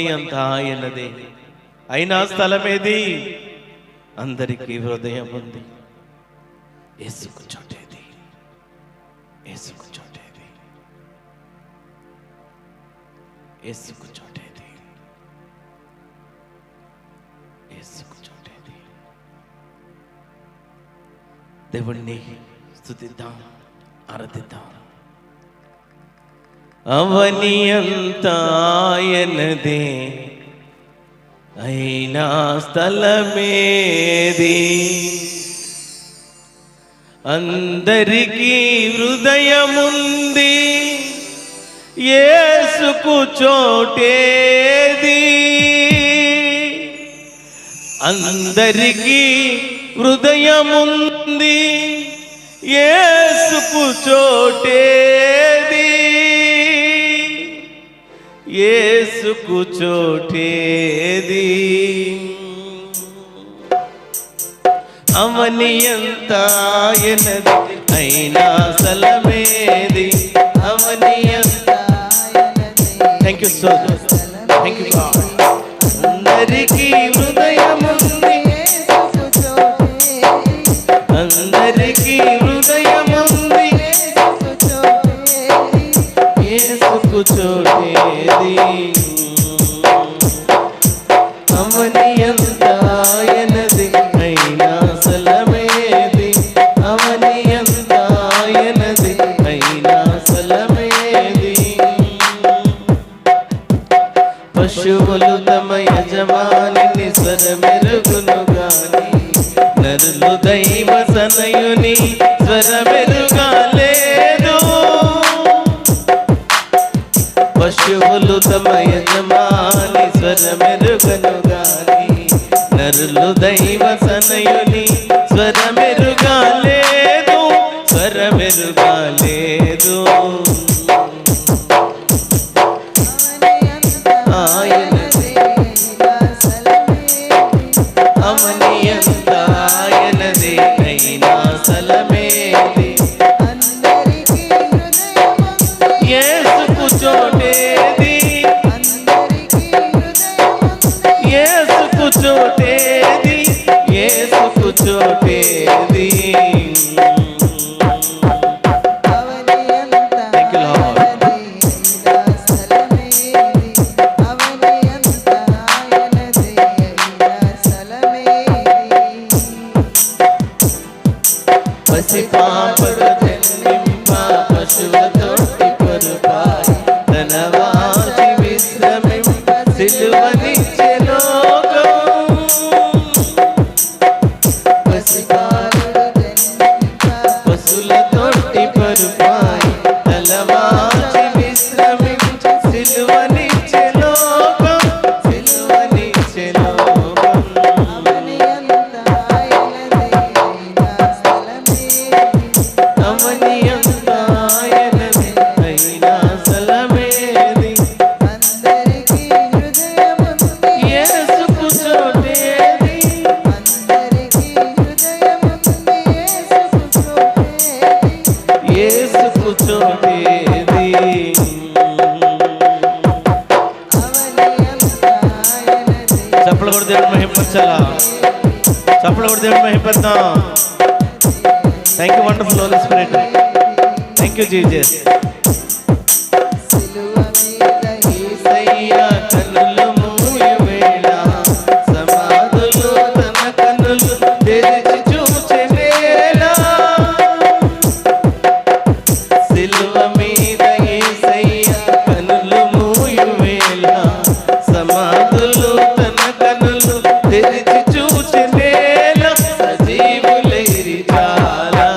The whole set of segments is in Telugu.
అవని అంతా ఆయనదే. అయినా స్థలమేది? అందరికీ హృదయం ఉంది. యేసుకు చోటేది, యేసుకు చోటేది, యేసుకు చోటేది, యేసుకు చోటేది. దేవుణ్ణి స్తుతిద్దాం, ఆరాధిద్దాం. అవని అంతా ఆయనదే, అయినా స్థలమేది? అందరికీ హృదయముంది, యేసుకు చోటేది? అందరికీ హృదయముంది, యేసుకు చోటేది? యేసుకు చోటేది? అవని అంతా ఆయనది, అయినా స్థలమేది? అవని అంతా ఆయనది. Thank you so much, thank you God. అందరికీ హృదయముంది, అందరికీ హృదయముంది, యేసుకు చోటేది? అవని అంతా ఆయనది, అయినా స్థలమేది? అవని అంతా ఆయనది, అయినా స్థలమేది? పశువులు తమ యజమానిని స్వరమెరుగును గాని, నరులు దైవ సనయుని స్వరమెరుగాలేదు. పశువులు తమ యజమాని స్వరమెరుగను గాని, నరులు దైవ సనయుని స్వరమెరుగాలేదు, స్వరమెరుగాలేదు. ఆయనదే, అవని అంతా ఆయనదే, అయినా స్థలమేది? యేసుకు చోటేది? యేసుకు చోటేది? యేసుకు చోటేది? పసిపాపడు జన్మింప పశువుతోటి పొరుపాయి, తన వాచి విశ్రమింప సిలువనిచ్చే లోకం. పసిపాపడు జన్మింప పశువులతోటి పొరుపాయి, తన వాచి విశ్రమింప సిలువనిచ్చే లోకం, సిలువనిచ్చే లోకం. అవని అంతా ఆయనది, అయినా స్థలమేది? అందరికీ హృదయముంది, యేసుకు చోటేది? అందరికీ హృదయముంది, యేసుకు చోటేది? యేసుకు చోటేది? అవని అంతా ఆయనది. చప్పలు కొడి దేవుని మహిమపరచాలా? చప్పలు కొడి దేవుని మహిమపడతాం. Thank you wonderful Holy Spirit. Thank you Jesus. సిలువ మీద యేసయ్య కన్నులు మూయవేళ, సమాధులు తన కన్నులు తెరిచి చూచే వేళ. సిలువ మీద యేసయ్య కన్నులు మూయవేళ, సమాధులు తన కన్నులు తెరిచి చూచే వేళ. సజీవులైరి చాలా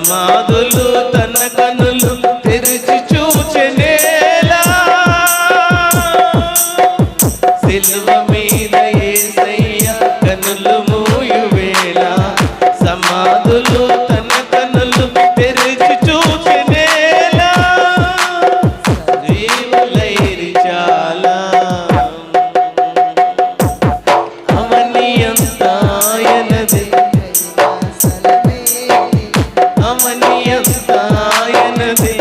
సమాధులు తన కనులు తెరిచి చూచెనేలా, సిలువ మీద యేసయ్య కనులు మూయువేళ, సమాధులు తన కనులు తెరిచి చూచెనేలా, జీవులైరి చాలా అమనీయంతా ఆయనదే, అమనీయంతా ఆయనదే,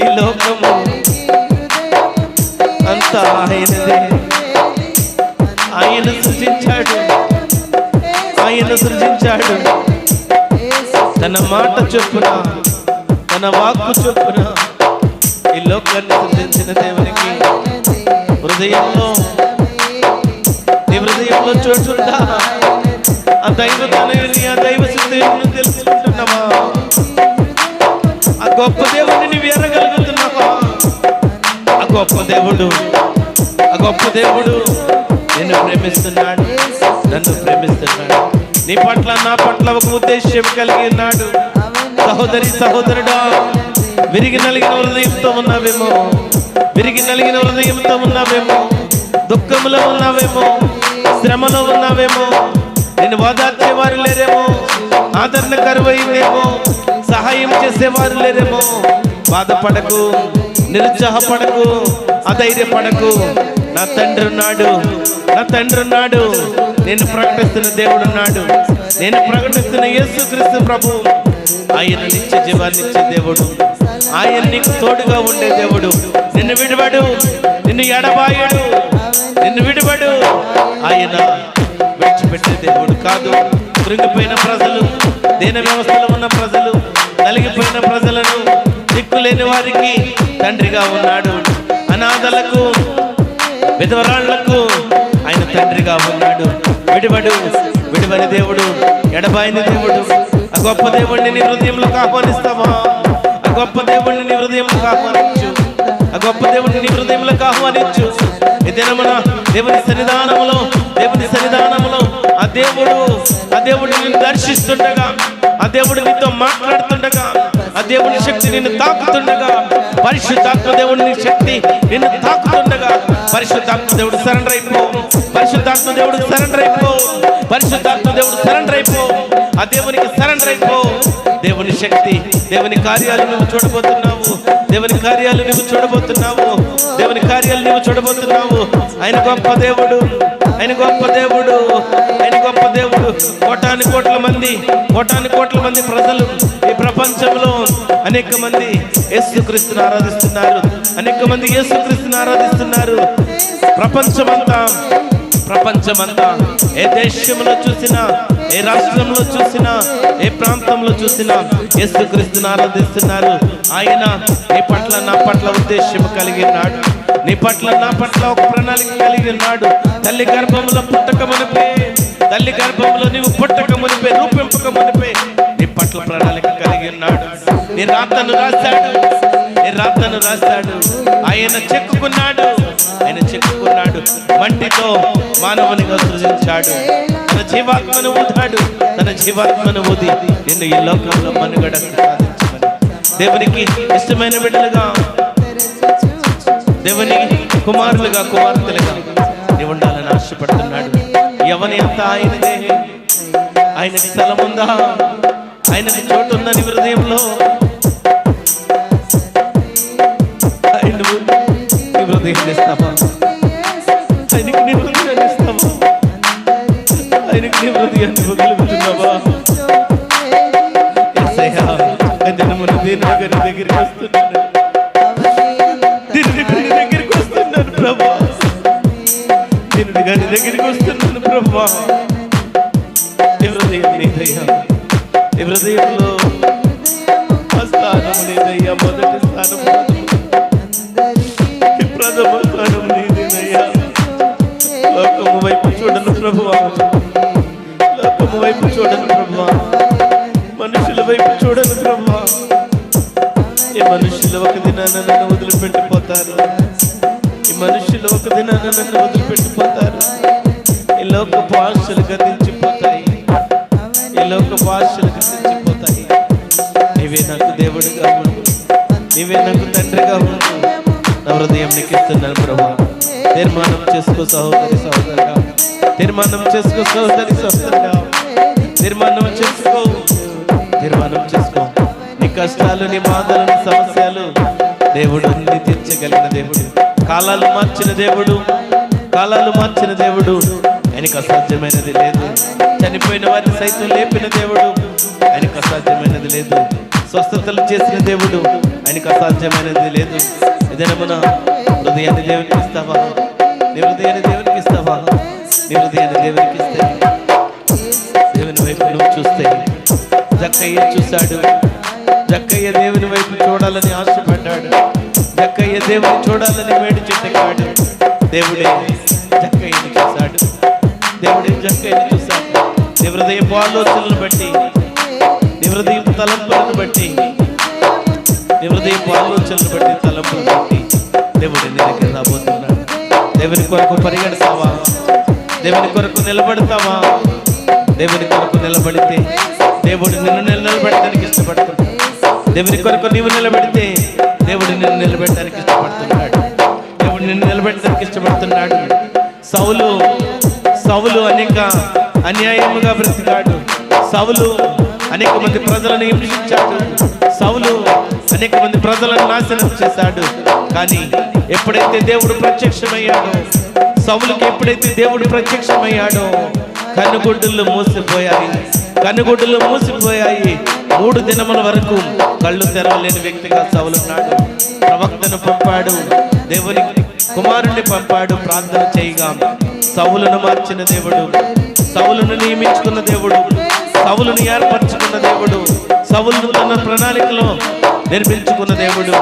ఈ లోకము అంతా ఆయనదే. ఆయన సృజించాడు, ఆయన సృజించాడు. తన మాట చొప్పున, తన వాక్కు చొప్పున ఈ లోకాన్ని సృజించిన దేవునికి హృదయంలో, నీ హృదయంలో చోటుందా? ఆ దైవ తనయుని, ఆ దైవ సిద్ధుని తెలుసుకుంటున్నావా? ఆ గొప్ప దేవుడిని నీవు ఎరగలుగుతున్నావా? ఆ గొప్ప దేవుడు, ఆ గొప్ప దేవుడు నిన్ను ప్రేమిస్తున్నాడు, నన్ను ప్రేమిస్తున్నాడు. నీ పట్ల నా పట్ల ఒక ఉద్దేశం కలిగి ఉన్నాడు. సహోదరి సహోదరుడా, విరిగి నలిగిన హృదయంతో ఉన్నావేమో, విరిగి నలిగిన హృదయంతో ఉన్నావేమో, దుఃఖంలో ఉన్నావేమో, శ్రమలో ఉన్నావేమో, నేను ఓదార్చేవారు లేరేమో, ఆదరణ కరువైందేమో, సహాయం చేసేవారు లేరేమో. బాధపడకు, నిరుత్సాహపడకు, అధైర్యపడకు. నా తండ్రి ఉన్నాడు, నా తండ్రి ఉన్నాడు. నేను ప్రకటిస్తున్న దేవుడు ఉన్నాడు, నేను ప్రకటిస్తున్న యేసుక్రీస్తు ప్రభు. ఆయన నిత్య జీవాన్ని ఇచ్చే దేవుడు, ఆయన నీకు తోడుగా ఉండే దేవుడు. నిన్ను విడివడు, నిన్ను ఎడబాయడు, నిన్ను విడివడు. ఆయన విడిచిపెట్టే దేవుడు కాదు. కృంగిపోయిన ప్రజలు, దీన వ్యవస్థలో ఉన్న ప్రజలు, నలిగిపోయిన ప్రజలను, దిక్కులేని వారికి తండ్రిగా ఉన్నాడు. అనాథలకు, విధవరాళ్లకు ఆయన తండ్రిగా ఉన్నాడు. విడివడు, విడివని దేవుడు, ఎడబాయిని దేవుడు. ఆ గొప్ప దేవుడిని నీ హృదయంలోకి ఆహ్వానిస్తావా? ఆ గొప్ప దేవుడిని నీ హృదయంలోకి ఆహ్వానించు, ఆ గొప్ప దేవుడిని నీ హృదయంలోకి ఆహ్వానించు. ఈ దినమున దేవుని సన్నిధానములో, దేవుని సన్నిధానములో ఆ దేవుడు నిన్ను దర్శిస్తుండగా, ఆ దేవుడు నీతో మాట్లాడుతుండగా, ఆ దేవుని శక్తి నిన్ను తాకుతుండగా, పరిశుద్ధాత్మ దేవుని శక్తి నిన్ను తాకుతుండగా, పరిశుద్ధాత్మ దేవుడు సరెండర్ అయిపో, పరిశుద్ధాత్మ దేవుడు సరెండర్ అయిపో, పరిశుద్ధాత్మ దేవుడు సరెండర్ అయిపో, ఆ దేవునికి సరెండర్ అయిపో. దేవుని శక్తి, దేవుని కార్యాలు నువ్వు చూడబోతున్నావు, దేవుని కార్యాలు నువ్వు చూడబోతున్నావు, దేవుని కార్యాలు నువ్వు చూడబోతున్నావు. ఆయన గొప్ప దేవుడు, ఆయన గొప్ప దేవుడు, ఆయన గొప్ప దేవుడు. కోటాను కోట్ల మంది ప్రజలు ఈ ప్రపంచంలో అనేక మంది యేసుక్రీస్తుని ఆరాధిస్తున్నారు, అనేక మంది యేసుక్రీస్తుని ఆరాధిస్తున్నారు. ప్రపంచమంతా ఏ దేశంలో చూసినా, ఏ రాష్ట్రంలో చూసినా, ఏ ప్రాంతంలో చూసినా యేసుక్రీస్తుని ఆరాధిస్తున్నారు. ఆయన నీ పట్ల, నా పట్ల ఉద్దేశం కలిగి ఉన్నాడు. నీ పట్ల, నా పట్ల ఒక ప్రణాళిక కలిగి ఉన్నాడు. తల్లి గర్భంలో పుట్టక మునిపే, తల్లి గర్భంలో నీవు పుట్టక మునిపే, రూపింపక మునిపే నీ పట్ల ప్రణాళిక కలిగి ఉన్నాడు. నీ రాతను రాశాడు, నీ రాతను రాశాడు. ఆయన చెక్కుకున్నాడు, ఆయన చెక్కుకున్నాడు. మట్టితో మానవునిగా సృజించాడు. తన జీవాత్మను ఊదాడు, తన జీవాత్మను ఊది నిన్ను ఈ లోకంలో మనుగడ సాధించమని, దేవునికి ఇష్టమైన బిడ్డలుగా, దేవుని కుమారులుగా, కుమార్తెలుగా నీవు ఉండాలని ఆశపడుతున్నాడు. ఎవని అంతా ఆయనదే. ఆయనకి స్థలం ఉందా? ఆయనకి చోటు ఉందా నీ హృదయంలో? నీ హృదయాన్ని ఇస్తావా? ఆయనకి నీ హృదయాన్ని ఇస్తావా? ఆయనకి నీ హృదయాన్ని ఇవ్వగలుగుతున్నావా? దగ్గరికి వస్తున్నాను, దగ్గరికి వస్తున్నాను ప్రభా, దగ్గరికి వస్తున్నాను ప్రభా. ఈ హృదయంలో ఆ స్థానం నీదయ్యా, మొదటి స్థానం, ప్రథమ స్థానం నీదేనయ్యా. లోకము వైపు చూడను ప్రభువా, లోకము వైపు చూడను ప్రభువా, మనుషుల వైపు చూడను ప్రభువా. ఈ మనుషులు ఒక దినాన నన్ను వదిలిపెట్టిపోతారు, ఈ మనుషులు ఒక దినాన నన్ను వదిలిపెట్టిపోతారు. ఈ లోకపు ఆశలు గతించిపోతాయి, ఈ లోక భాషలు కృషించిపోతాయి. నీవే నాకు దేవుడిగా ఉండు, నీవే నాకు తండ్రిగా ఉండు. నా హృదయం నీకు ఇస్తున్నాను ప్రభా. తీర్మానం చేసుకో సహోదరి సహోదరుగా, తీర్మానం చేసుకో సహోదరి సహోదరుగా, తీర్మానం చేసుకో, తీర్మానం చేసుకో. నీ కష్టాలు, నీ బాధలు, నీ సమస్యలు దేవుడు అన్ని తీర్చగలిగిన దేవుడు, కాలాలు మార్చిన దేవుడు, కాలాలు మార్చిన దేవుడు. ఆయనకు అసాధ్యమైనది లేదు. చనిపోయిన వారిని సైతం లేపిన దేవుడు, ఆయనకు అసాధ్యమైనది లేదు. స్వస్థతలు చేసిన దేవుడు, ఆయనకు అసాధ్యమైనది లేదు. ఏదైనా మన హృదయాన్ని దేవునికి ఇస్తావా? నీ హృదయాన్ని దేవునికి ఇస్తావా? నీ హృదయాన్ని దేవునికి ఇస్తే దేవుని వైపు నువ్వు చూస్తే, జక్కయ్య చూశాడు. జక్కయ్య దేవుని వైపు చూడాలని ఆశపడ్డాడు. జక్కయ్య దేవుని చూడాలని వేడి చెట్టెక్కాడు. దేవుడే జక్కయ్యని చూశాడు. దేవుడే జక్కయ్యని చూశాడు. నీ హృదయపు ఆలోచనలను బట్టి, నీ హృదయపు తలంపులను బట్టి, నీ హృదయపు ఆలోచనలను బట్టి, తలంపులను బట్టి దేవుడు నీ దగ్గర రాబోతున్నాడు. దేవుని కొరకు పరిగెడతావా? దేవుని కొరకు నిలబడతావా? దేవుని కొరకు నిలబడితే దేవుడు నిన్ను నిలబెట్టడానికి ఇష్టపడుతున్నాడు. దేవుని కొరకు నీవు నిలబెడితే దేవుడు నిన్ను నిలబెట్టడానికి ఇష్టపడుతున్నాడు. దేవుడు నిన్ను నిలబెట్టడానికి ఇష్టపడుతున్నాడు. సౌలు అనేక అన్యాయముగా బ్రతికాడు. సౌలు అనేక మంది ప్రజలను హింసించాడు. సౌలు అనేక మంది ప్రజలను నాశనం చేశాడు. కానీ ఎప్పుడైతే దేవుడు ప్రత్యక్షమయ్యాడో, సౌలుకి ఎప్పుడైతే దేవుడు ప్రత్యక్షమయ్యాడో, కన్నుగుడ్డులు మూసిపోయాయి. కన్నుగుడ్డులు మూసిపోయాయి. 3 దినముల వరకు కళ్ళు తెరవలేని వ్యక్తిగా సౌలున్నాడు. ప్రవక్తను పంపాడు, దేవుని కుమారుణ్ణి పంపాడు ప్రార్థన చేయగా. సౌలును మార్చిన దేవుడు, సౌలును నియమించుకున్న దేవుడు, సౌలును ఏర్పరచుకున్న దేవుడు, సౌలును తన ప్రణాళికలో నిర్మించుకున్న దేవుడు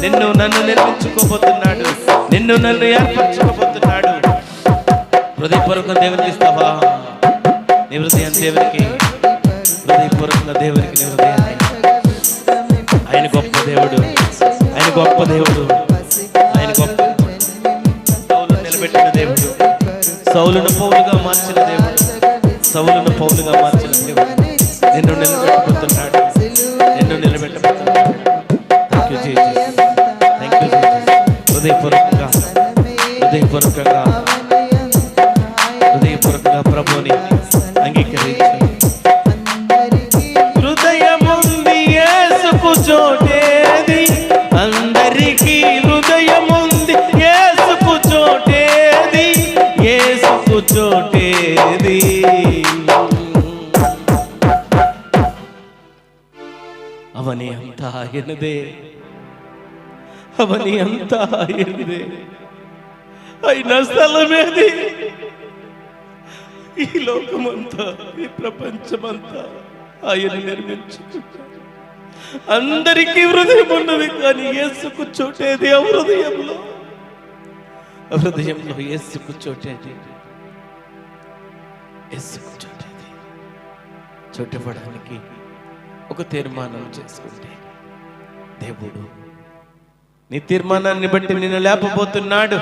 నిన్ను నన్ను నిర్మించుకోబోతున్నాడు. నిన్ను నన్ను ఏర్పరచుకోబోతున్నాడు. హృదయపూర్వక దేవునికి ఇస్తావా? నీ హృదయాన్ని దేవునికి, హృదయపూర్వకంగా దేవునికి నీ హృదయాన్ని. ఆయన గొప్ప దేవుడు, ఆయన గొప్ప దేవుడు, ఆయన గొప్ప. సౌలును నిలబెట్టిన దేవుడు, సౌలును పౌలుగా మార్చిన దేవుడు, సౌలును పౌలుగా మార్చిన దేవుడు నిన్ను నిలబెట్టబోతున్నాడు. నిన్ను నిలబెట్టబోతున్నాడు. Thank you Jesus, thank you Jesus. హృదయపూర్వకంగా, హృదయపూర్వకంగా, హృదయపూర్వకంగా ప్రభువుని అంగీకరించు. హృదయముంది యేసుకు చోటేది, అందరికీ హృదయముంది యేసుకు చోటేది, యేసుకు చోటేది. అవని అంతా ఆయనదే, అవని అంతా ఆయనదే. అయిన స్థలమేది? ఈ లోకమంతా, ఈ ప్రపంచమంతా ఆయన నిర్మించుకున్నాడు. అందరికీ హృదయం ఉన్నది, కానీ యేసుకు చోటేది ఆ హృదయంలో. హృదయంలో యేసుకు చోటేది, యేసుకు చోటేది. చోటివ్వడానికి ఒక తీర్మానం చేసుకుంటే దేవుడు నీ తీర్మానాన్ని బట్టి నిన్ను లేపబోతున్నాడు.